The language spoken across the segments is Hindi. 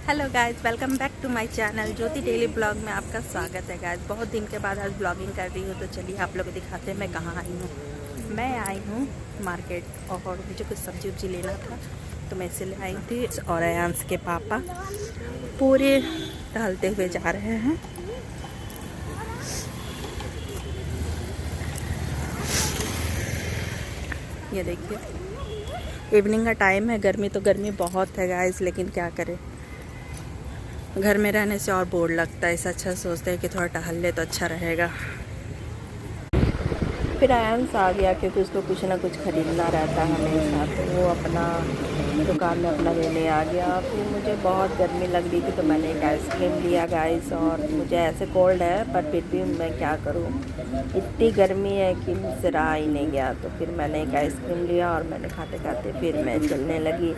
Hello guys, welcome back to my channel Jyoti daily blog में आपका स्वागत है गाइस। बहुत दिन के बाद आज ब्लॉगिंग कर रही हूँ, तो चलिए आप लोगों को दिखाते हैं मैं कहाँ आई हूँ। मैं आई हूँ मार्केट और मुझे कुछ सब्जी उब्जी लेना था, तो मैं इसलिए आई थी। और अयांश के पापा पूरे टहलते हुए जा रहे हैं। ये देखिए, इवनिंग का टाइम है। गर्मी तो गर्मी बहुत है गाइस, लेकिन क्या करें, घर में रहने से और बोर लगता है। इससे अच्छा सोचते हैं कि थोड़ा टहल ले तो अच्छा रहेगा। फिर आयांश आ गया क्योंकि उसको कुछ ना कुछ ख़रीदना रहता है हमेशा, तो वो अपना दुकान में अपना लेने आ गया। फिर मुझे बहुत गर्मी लग रही थी, तो मैंने एक आइसक्रीम लिया गाइस। और मुझे ऐसे कोल्ड है, पर फिर भी मैं क्या करूँ, इतनी गर्मी है कि मुझसे रहा ही नहीं गया। तो फिर मैंने एक आइसक्रीम लिया और मैंने खाते खाते फिर मैं चलने लगी,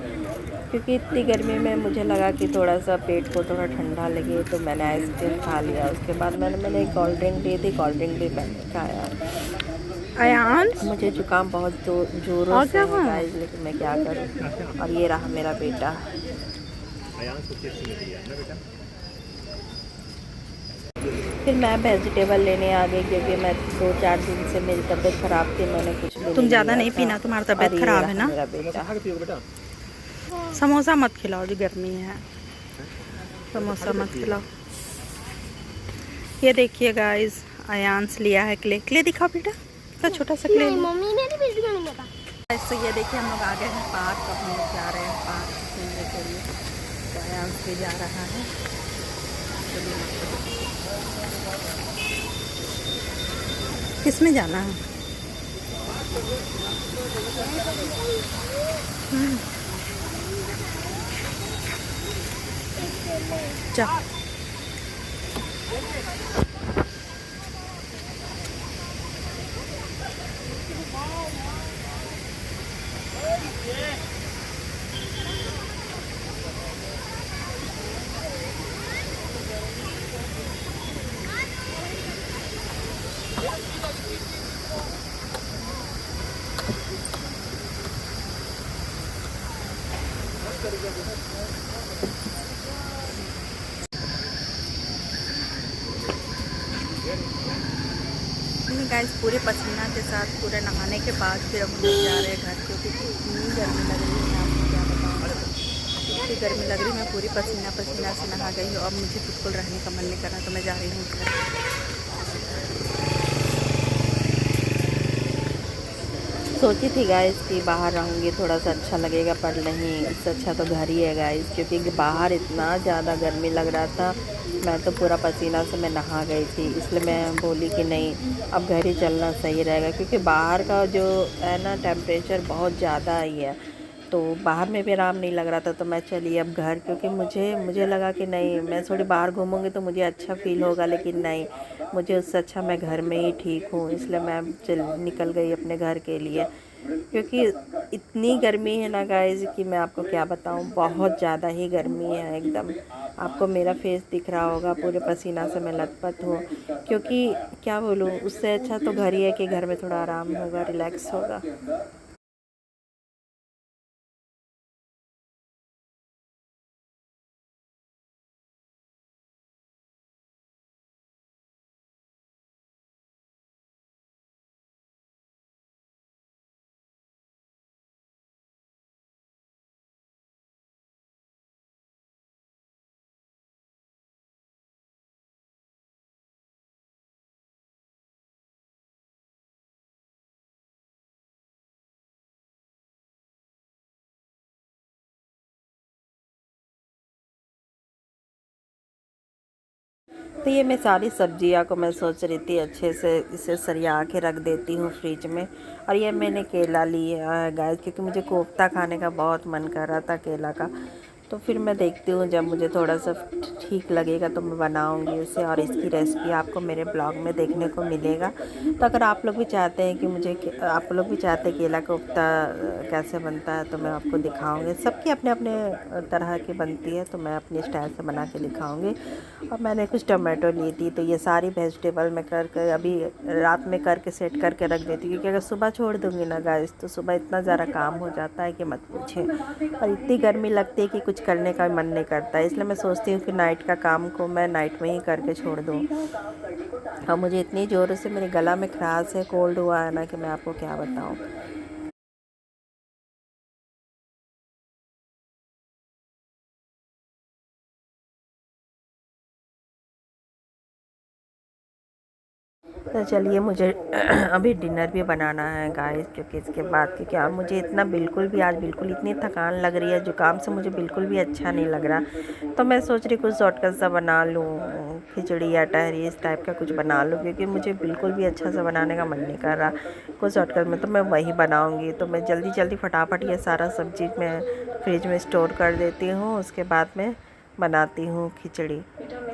क्योंकि इतनी गर्मी में मुझे लगा कि थोड़ा सा पेट को थोड़ा ठंडा लगे, तो मैंने आइसक्रीम खा लिया। उसके बाद मैंने एक कोल्ड ड्रिंक ली थी, कोल्ड ड्रिंक भी मैंने खाया। अयांश मुझे जुकाम बहुत ज़ोरों और से क्या है हुआ? गाइस, लेकिन मैं क्या करूँ। और ये रहा मेरा बेटा। फिर मैं वेजिटेबल लेने आ गई, क्योंकि मैं 2-4 दिन से मेरी तबीयत ख़राब थी, मैंने कुछ भी तुम नहीं ज़्यादा लिया नहीं था। पीना, तुम्हारी और तबीयत ये ख़राब है रहा ना। मेरा बेटा। समोसा मत खिलाओ, जो गर्मी है। समोसा मत खिलाओ। ये देखिए गाइस, अयांश लिया है क्ले दिखाओ बेटा, इतना छोटा सा क्ले। मम्मी मेरी वीडियो नहीं लगा। तो ये देखिए, हम लोग आ गए हैं पार्क। अब हम लोग जा रहे हैं पार्क घूमने के लिए। तो अयांश भी जा रहा है। किस में जाना है? जा। गाइस, पूरे पसीना के साथ पूरे नहाने के बाद फिर हम लोग जा रहे हैं घर, क्योंकि इतनी गर्मी लग रही है, मैं आपको क्या बताऊँ। इतनी गर्मी लग रही है, मैं पूरी पसीना पसीना से नहा गई हूँ। अब मुझे बिल्कुल रहने का मन नहीं कर रहा, तो मैं जा रही हूँ घर। सोची थी गाइस कि बाहर रहूँगी थोड़ा सा अच्छा लगेगा, पर नहीं, इससे अच्छा तो घर ही है गाइस, क्योंकि बाहर इतना ज़्यादा गर्मी लग रहा था। मैं तो पूरा पसीना से मैं नहा गई थी, इसलिए मैं बोली कि नहीं, अब घर ही चलना सही रहेगा, क्योंकि बाहर का जो है ना टेम्परेचर बहुत ज़्यादा ही है। तो बाहर में भी आराम नहीं लग रहा था, तो मैं चली अब घर, क्योंकि मुझे लगा कि नहीं, मैं थोड़ी बाहर घूमूंगी तो मुझे अच्छा फ़ील होगा, लेकिन नहीं, मुझे उससे अच्छा मैं घर में ही ठीक हूँ। इसलिए मैं निकल गई अपने घर के लिए, क्योंकि इतनी गर्मी है ना गाइस कि मैं आपको क्या बताऊँ, बहुत ज़्यादा ही गर्मी है एकदम। आपको मेरा फेस दिख रहा होगा, पूरे पसीना से मैं लथपथ हूँ, क्योंकि क्या बोलूँ, उससे अच्छा तो घर ही है कि घर में थोड़ा आराम होगा, रिलैक्स होगा। तो ये मैं सारी सब्जियां को मैं सोच रही थी अच्छे से इसे सरिया के रख देती हूँ फ्रिज में। और ये मैंने केला लिया है गाइस, क्योंकि मुझे कोफ्ता खाने का बहुत मन कर रहा था केला का। तो फिर मैं देखती हूँ, जब मुझे थोड़ा सा ठीक लगेगा तो मैं बनाऊँगी उसे, और इसकी रेसिपी आपको मेरे ब्लॉग में देखने को मिलेगा। तो अगर आप लोग भी चाहते हैं कि आप लोग भी चाहते हैं केला कोफ्ता कैसे बनता है, तो मैं आपको दिखाऊंगी। सबकी अपने अपने तरह की बनती है, तो मैं अपनी स्टाइल से बना के दिखाऊंगी। और मैंने कुछ टमाटो ली थी, तो ये सारी वेजिटेबल मैं करके अभी रात में करके सेट करके रख देती हूँ, क्योंकि अगर सुबह छोड़ दूँगी ना गाइस, तो सुबह इतना ज़्यादा काम हो जाता है कि मत पूछिए। और इतनी गर्मी लगती है कि कुछ कुछ करने का मन नहीं करता है, इसलिए मैं सोचती हूँ कि नाइट का काम को मैं नाइट में ही करके छोड़ दूँ। और मुझे इतनी ज़ोर से मेरे गला में खराश है, कोल्ड हुआ है ना कि मैं आपको क्या बताऊँ। तो चलिए मुझे अभी डिनर भी बनाना है गाइस, क्योंकि इसके बाद क्योंकि और मुझे इतना बिल्कुल भी आज बिल्कुल इतनी थकान लग रही है, जुकाम से मुझे बिल्कुल भी अच्छा नहीं लग रहा। तो मैं सोच रही कुछ शॉर्टकट सा बना लूँ, खिचड़ी या टहरी इस टाइप का कुछ बना लूँ, क्योंकि मुझे बिल्कुल भी अच्छा सा बनाने का मन नहीं कर रहा कुछ शॉर्टकट में। तो मैं वही बनाऊँगी। तो मैं जल्दी जल्दी फटाफट ये सारा सब्जी मैं फ्रिज में स्टोर कर देती हूँ, उसके बाद में बनाती हूँ खिचड़ी।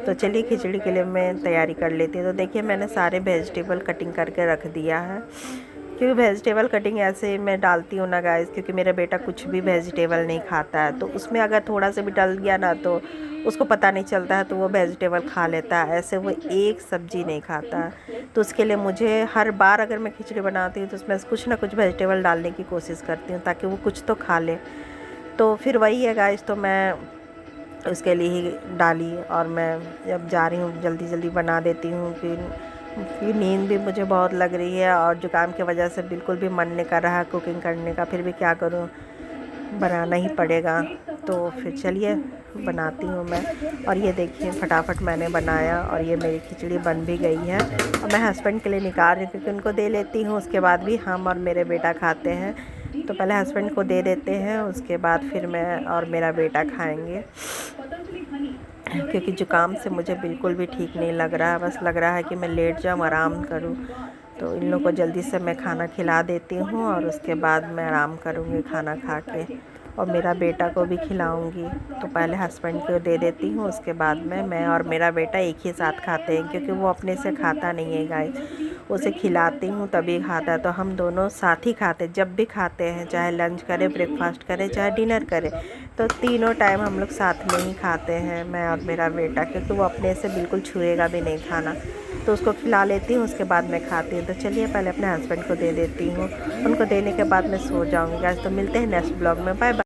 तो चलिए खिचड़ी के लिए मैं तैयारी कर लेती हूँ। तो देखिए मैंने सारे वेजिटेबल कटिंग करके रख दिया है, क्योंकि वेजिटेबल कटिंग ऐसे मैं डालती हूँ ना गाइस, क्योंकि मेरा बेटा कुछ भी वेजिटेबल नहीं खाता है। तो उसमें अगर थोड़ा सा भी डल गया ना तो उसको पता नहीं चलता है, तो वो वेजिटेबल खा लेता है, ऐसे वो एक सब्जी नहीं खाता है। तो उसके लिए मुझे हर बार अगर मैं खिचड़ी बनाती हूँ तो उसमें कुछ ना कुछ वेजिटेबल डालने की कोशिश करती हूँ, ताकि वो कुछ तो खा ले। तो फिर वही है गाइस, तो मैं उसके लिए ही डाली। और मैं जब जा रही हूँ जल्दी जल्दी बना देती हूँ कि नींद भी मुझे बहुत लग रही है और जुकाम की वजह से बिल्कुल भी मन नहीं कर रहा है कुकिंग करने का, फिर भी क्या करूँ, बनाना ही पड़ेगा। तो फिर चलिए बनाती हूँ मैं। और ये देखिए फटाफट मैंने बनाया और ये मेरी खिचड़ी बन भी गई है। और मैं हस्बैंड के लिए निकाल रही हूँ, क्योंकि उनको दे लेती हूँ, उसके बाद भी हम और मेरे बेटा खाते हैं। तो पहले हस्बैंड को दे देते हैं, उसके बाद फिर मैं और मेरा बेटा खाएंगे, क्योंकि ज़ुकाम से मुझे बिल्कुल भी ठीक नहीं लग रहा है। बस लग रहा है कि मैं लेट जाऊँ, आराम करूँ। तो इन लोगों को जल्दी से मैं खाना खिला देती हूँ और उसके बाद मैं आराम करूँगी खाना खा के, और मेरा बेटा को भी खिलाऊँगी। तो पहले हस्बैंड को दे देती हूँ, उसके बाद में मैं और मेरा बेटा एक ही साथ खाते हैं, क्योंकि वो अपने से खाता नहीं है गाइस, उसे खिलाती हूँ तभी खाता है। तो हम दोनों साथ ही खाते, जब भी खाते हैं, चाहे लंच करें, ब्रेकफास्ट करें, चाहे डिनर करें, तो तीनों टाइम हम लोग साथ में ही खाते हैं, मैं और मेरा बेटा, क्योंकि वो अपने से बिल्कुल छुएगा भी नहीं खाना। तो उसको खिला लेती हूँ, उसके बाद मैं खाती हूँ। तो चलिए पहले अपने हस्बैंड को दे देती हूँ, उनको देने के बाद मैं सो जाऊँगी। आज तो मिलते हैं नेक्स्ट ब्लॉग में, बाय बाय।